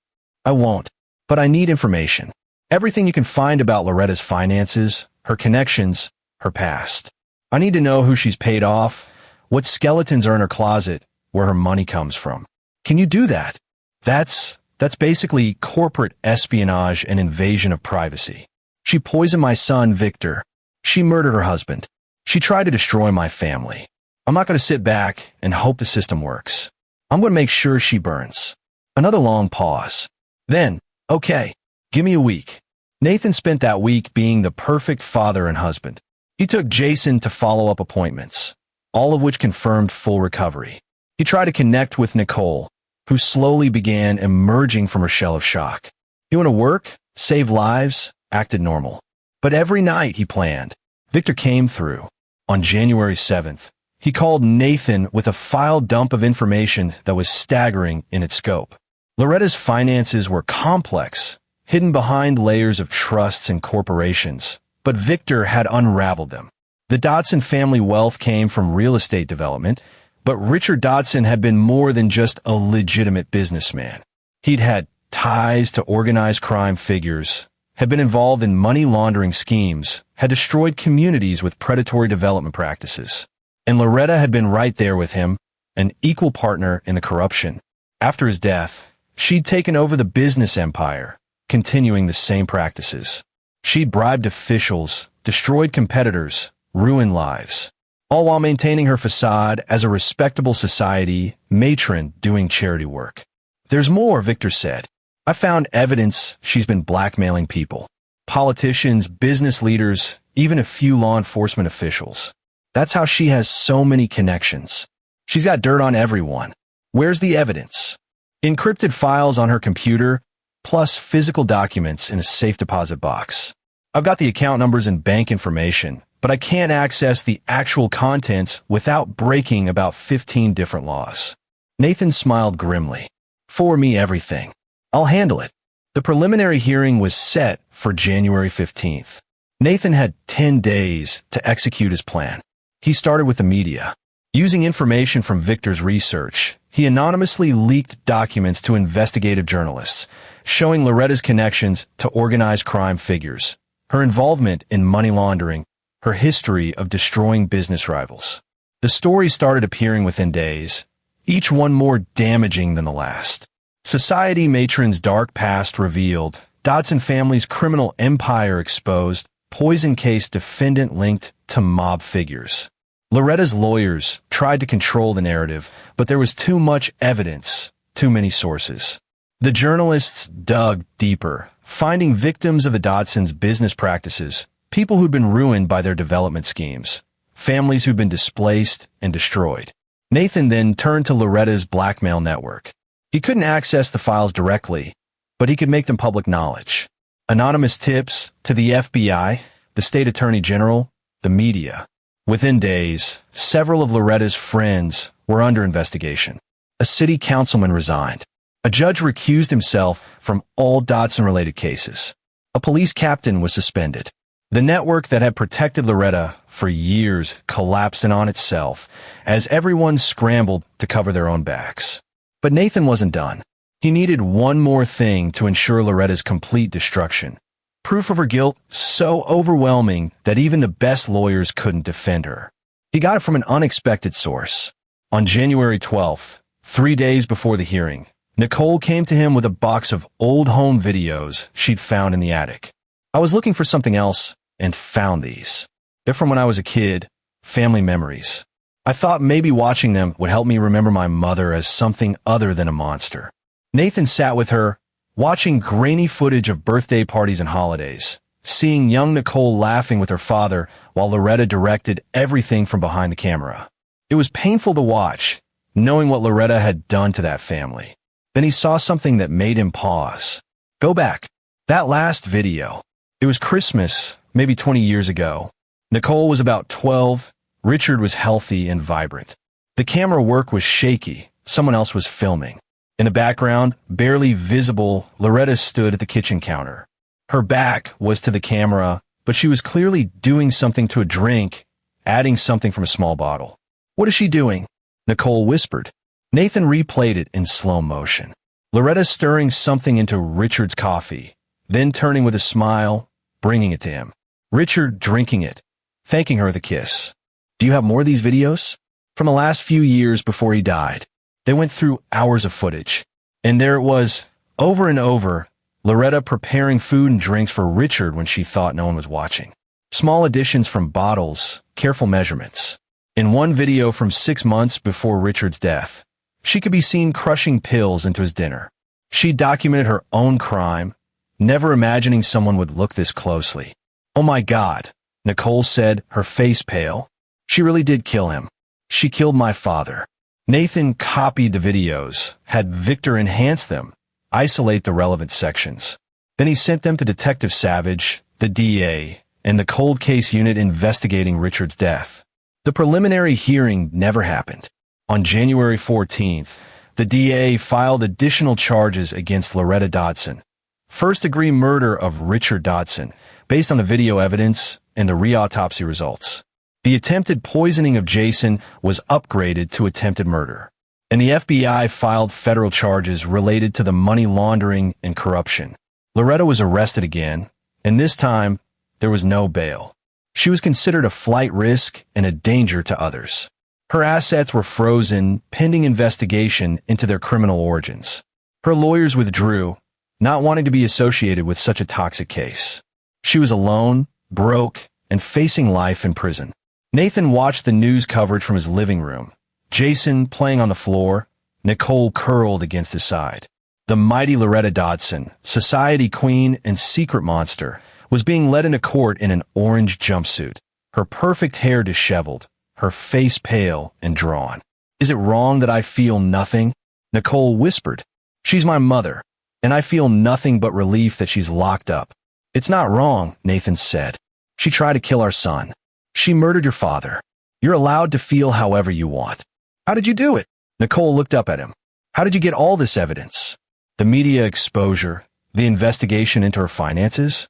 A: "I won't, but I need information. Everything you can find about Loretta's finances, her connections, her past. I need to know who she's paid off, what skeletons are in her closet, where her money comes from." "Can you do that?" "That's That's basically corporate espionage and invasion of privacy. She poisoned my son, Victor. She murdered her husband. She tried to destroy my family. I'm not going to sit back and hope the system works. I'm going to make sure she burns. Another long pause. Then, okay, give me a week. Nathan spent that week being the perfect father and husband. He took Jason to follow-up appointments, all of which confirmed full recovery. He tried to connect with Nicole, who slowly began emerging from her shell of shock. He went to work, saved lives, acted normal. But every night he planned. Victor came through. On January 7th, he called Nathan with a file dump of information that was staggering in its scope. Loretta's finances were complex, hidden behind layers of trusts and corporations, but Victor had unraveled them. The Dodson family wealth came from real estate development, but Richard Dodson had been more than just a legitimate businessman. He'd had ties to organized crime figures, had been involved in money laundering schemes, had destroyed communities with predatory development practices. And Loretta had been right there with him, an equal partner in the corruption. After his death, she'd taken over the business empire, continuing the same practices. She'd bribed officials, destroyed competitors, ruined lives, all while maintaining her facade as a respectable society matron doing charity work. There's more, Victor said. I found evidence she's been blackmailing people. Politicians, business leaders, even a few law enforcement officials. That's how she has so many connections. She's got dirt on everyone. Where's the evidence? Encrypted files on her computer, plus physical documents in a safe deposit box. I've got the account numbers and bank information, but I can't access the actual contents without breaking about 15 different laws. Nathan smiled grimly. For me, everything. I'll handle it. The preliminary hearing was set for January 15th. Nathan had 10 days to execute his plan. He started with the media. Using information from Victor's research, he anonymously leaked documents to investigative journalists, showing Loretta's connections to organized crime figures, her involvement in money laundering, her history of destroying business rivals. The stories started appearing within days, each one more damaging than the last. Society matron's dark past revealed, Dodson family's criminal empire exposed, poison case defendant linked to mob figures. Loretta's lawyers tried to control the narrative, but there was too much evidence, too many sources. The journalists dug deeper, finding victims of the Dodsons' business practices, people who'd been ruined by their development schemes, families who'd been displaced and destroyed. Nathan then turned to Loretta's blackmail network. He couldn't access the files directly, but he could make them public knowledge. Anonymous tips to the FBI, the state attorney general, the media. Within days, several of Loretta's friends were under investigation. A city councilman resigned. A judge recused himself from all Dodson-related cases. A police captain was suspended. The network that had protected Loretta for years collapsed in on itself as everyone scrambled to cover their own backs. But Nathan wasn't done. He needed one more thing to ensure Loretta's complete destruction. Proof of her guilt so overwhelming that even the best lawyers couldn't defend her. He got it from an unexpected source. On January 12th, 3 days before the hearing, Nicole came to him with a box of old home videos she'd found in the attic. I was looking for something else and found these. They're from when I was a kid, family memories. I thought maybe watching them would help me remember my mother as something other than a monster. Nathan sat with her, watching grainy footage of birthday parties and holidays, seeing young Nicole laughing with her father while Loretta directed everything from behind the camera. It was painful to watch, knowing what Loretta had done to that family. Then he saw something that made him pause. Go back. That last video. It was Christmas, maybe 20 years ago. Nicole was about 12. Richard was healthy and vibrant. The camera work was shaky. Someone else was filming. In the background, barely visible, Loretta stood at the kitchen counter. Her back was to the camera, but she was clearly doing something to a drink, adding something from a small bottle. What is she doing? Nicole whispered. Nathan replayed it in slow motion. Loretta stirring something into Richard's coffee, then turning with a smile, bringing it to him. Richard drinking it, thanking her with a kiss. Do you have more of these videos? From the last few years before he died. They went through hours of footage. And there it was, Over and over, Loretta preparing food and drinks for Richard when she thought no one was watching. Small additions from bottles, careful measurements. In one video from 6 months before Richard's death, she could be seen crushing pills into his dinner. She documented her own crime, never imagining someone would look this closely. "Oh my God," Nicole said, her face pale. "She really did kill him. She killed my father." Nathan copied the videos, had Victor enhance them, isolate the relevant sections. Then he sent them to Detective Savage, the DA, and the cold case unit investigating Richard's death. The preliminary hearing never happened. On January 14th, the DA filed additional charges against Loretta Dodson. First-degree murder of Richard Dodson, based on the video evidence and the re-autopsy results. The attempted poisoning of Jason was upgraded to attempted murder. And the FBI filed federal charges related to the money laundering and corruption. Loretta was arrested again, and this time, there was no bail. She was considered a flight risk and a danger to others. Her assets were frozen, pending investigation into their criminal origins. Her lawyers withdrew, not wanting to be associated with such a toxic case. She was alone, broke, and facing life in prison. Nathan watched the news coverage from his living room. Jason playing on the floor, Nicole curled against his side. The mighty Loretta Dodson, society queen and secret monster, was being led into court in an orange jumpsuit, her perfect hair disheveled, her face pale and drawn. "Is it wrong that I feel nothing?" Nicole whispered. "She's my mother, and I feel nothing but relief that she's locked up." "It's not wrong," Nathan said. "She tried to kill our son. She murdered your father. You're allowed to feel however you want." "How did you do it?" Nicole looked up at him. "How did you get all this evidence?" "The media exposure, the investigation into her finances."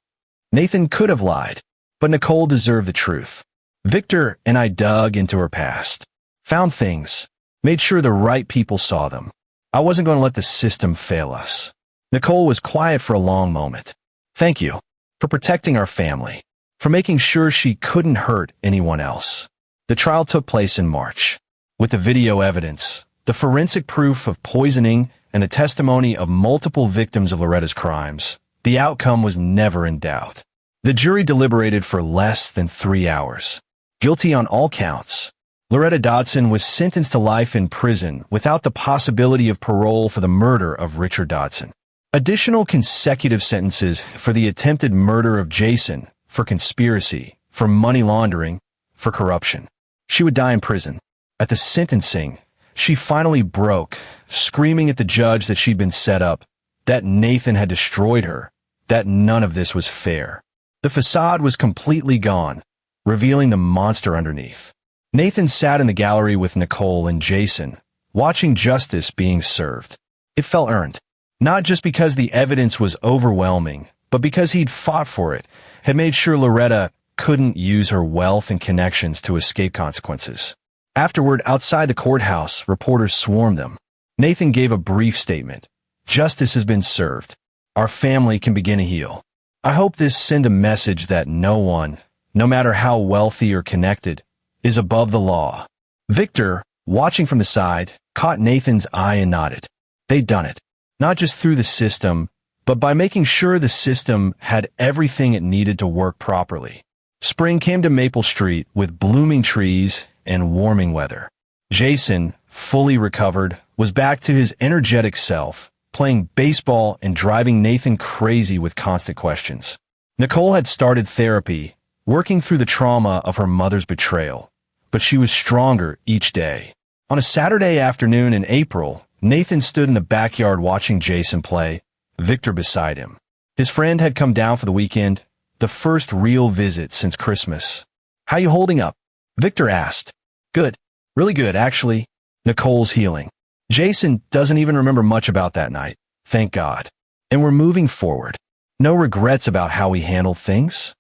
A: Nathan could have lied, but Nicole deserved the truth. Victor and I dug into her past, found things, made sure the right people saw them. I wasn't going to let the system fail us. Nicole was quiet for a long moment. "Thank you for protecting our family, for making sure she couldn't hurt anyone else." The trial took place in March. With the video evidence, the forensic proof of poisoning, and the testimony of multiple victims of Loretta's crimes, the outcome was never in doubt. The jury deliberated for less than 3 hours. Guilty on all counts. Loretta Dodson was sentenced to life in prison without the possibility of parole for the murder of Richard Dodson. Additional consecutive sentences for the attempted murder of Jason, for conspiracy, for money laundering, for corruption. She would die in prison. At the sentencing, she finally broke, screaming at the judge that she'd been set up, that Nathan had destroyed her, that none of this was fair. The facade was completely gone, revealing the monster underneath. Nathan sat in the gallery with Nicole and Jason, watching justice being served. It felt earned. Not just because the evidence was overwhelming, but because he'd fought for it, had made sure Loretta couldn't use her wealth and connections to escape consequences. Afterward, outside the courthouse, reporters swarmed them. Nathan gave a brief statement. "Justice has been served. Our family can begin to heal. I hope this sends a message that no one, no matter how wealthy or connected, is above the law." Victor, watching from the side, caught Nathan's eye and nodded. They'd done it. Not just through the system, but by making sure the system had everything it needed to work properly. Spring came to Maple Street with blooming trees and warming weather. Jason, fully recovered, was back to his energetic self, playing baseball and driving Nathan crazy with constant questions. Nicole had started therapy, working through the trauma of her mother's betrayal, but she was stronger each day. On a Saturday afternoon in April, Nathan stood in the backyard watching Jason play, Victor beside him. His friend had come down for the weekend, the first real visit since Christmas. "How you holding up?" Victor asked. "Good. Really good, actually. Nicole's healing. Jason doesn't even remember much about that night, thank God. And we're moving forward. No regrets about how we handled things."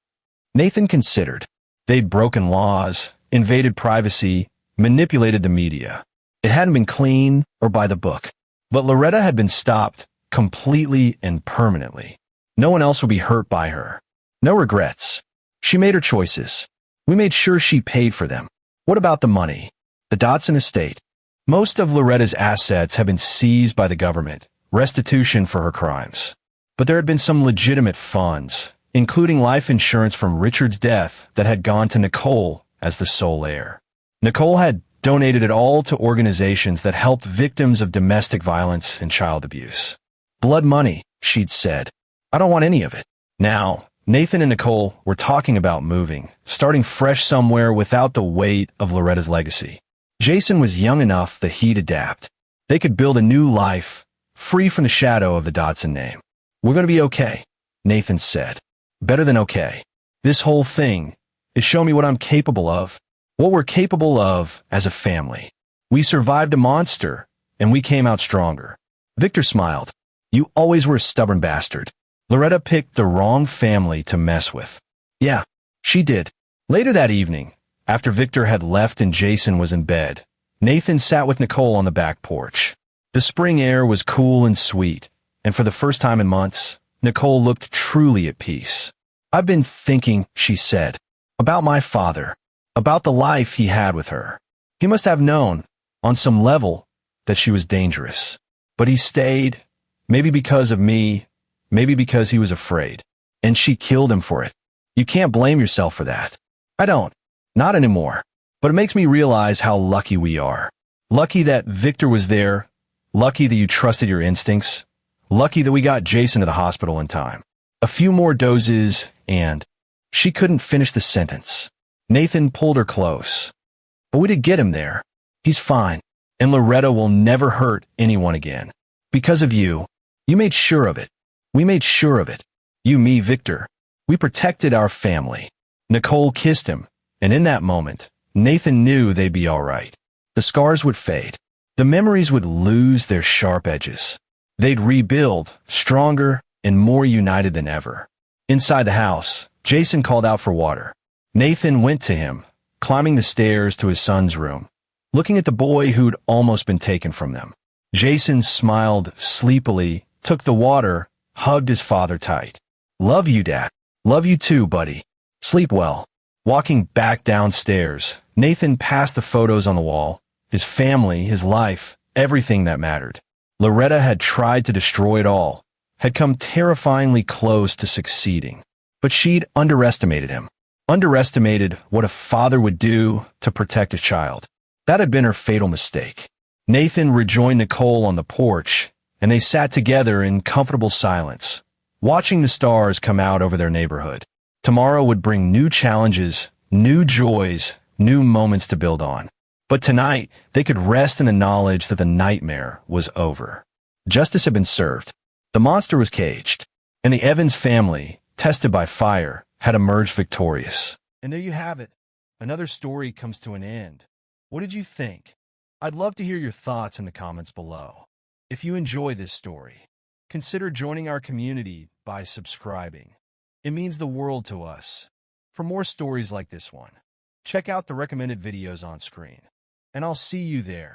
A: Nathan considered. They'd broken laws, invaded privacy, manipulated the media. It hadn't been clean or by the book. But Loretta had been stopped completely and permanently. No one else would be hurt by her. No regrets. She made her choices. We made sure she paid for them. What about the money? The Dodson estate. Most of Loretta's assets have been seized by the government, restitution for her crimes. But there had been some legitimate funds, including life insurance from Richard's death, that had gone to Nicole as the sole heir. Nicole had donated it all to organizations that helped victims of domestic violence and child abuse. Blood money, she'd said. I don't want any of it. Now, Nathan and Nicole were talking about moving, starting fresh somewhere without the weight of Loretta's legacy. Jason was young enough that he'd adapt. They could build a new life, free from the shadow of the Dodson name. We're going to be okay, Nathan said. Better than okay. This whole thing is showing me what I'm capable of, what we're capable of as a family. We survived a monster, and we came out stronger. Victor smiled. You always were a stubborn bastard. Loretta picked the wrong family to mess with. Yeah, she did. Later that evening, after Victor had left and Jason was in bed, Nathan sat with Nicole on the back porch. The spring air was cool and sweet, and for the first time in months, Nicole looked truly at peace. I've been thinking, she said, about my father, about the life he had with her. He must have known, on some level, that she was dangerous. But he stayed, maybe because of me, maybe because he was afraid. And she killed him for it. You can't blame yourself for that. I don't. Not anymore. But it makes me realize how lucky we are. Lucky that Victor was there. Lucky that you trusted your instincts. Lucky that we got Jason to the hospital in time. A few more doses and... She couldn't finish the sentence. Nathan pulled her close. But we did get him there. He's fine. And Loretta will never hurt anyone again. Because of you. You made sure of it. We made sure of it. You, me, Victor. We protected our family. Nicole kissed him, and in that moment, Nathan knew they'd be all right. The scars would fade. The memories would lose their sharp edges. They'd rebuild, stronger and more united than ever. Inside the house, Jason called out for water. Nathan went to him, climbing the stairs to his son's room, looking at the boy who'd almost been taken from them. Jason smiled sleepily, took the water, hugged his father tight. Love you, Dad. Love you too, buddy. Sleep well. Walking back downstairs, Nathan passed the photos on the wall, his family, his life, everything that mattered. Loretta had tried to destroy it all, had come terrifyingly close to succeeding. But she'd underestimated him, underestimated what a father would do to protect his child. That had been her fatal mistake. Nathan rejoined Nicole on the porch, and they sat together in comfortable silence, watching the stars come out over their neighborhood. Tomorrow would bring new challenges, new joys, new moments to build on. But tonight, they could rest in the knowledge that the nightmare was over. Justice had been served. The monster was caged, and the Evans family, tested by fire, had emerged victorious. And there you have it. Another story comes to an end. What did you think? I'd love to hear your thoughts in the comments below. If you enjoy this story, consider joining our community by subscribing. It means the world to us. For more stories like this one, check out the recommended videos on screen. And I'll see you there.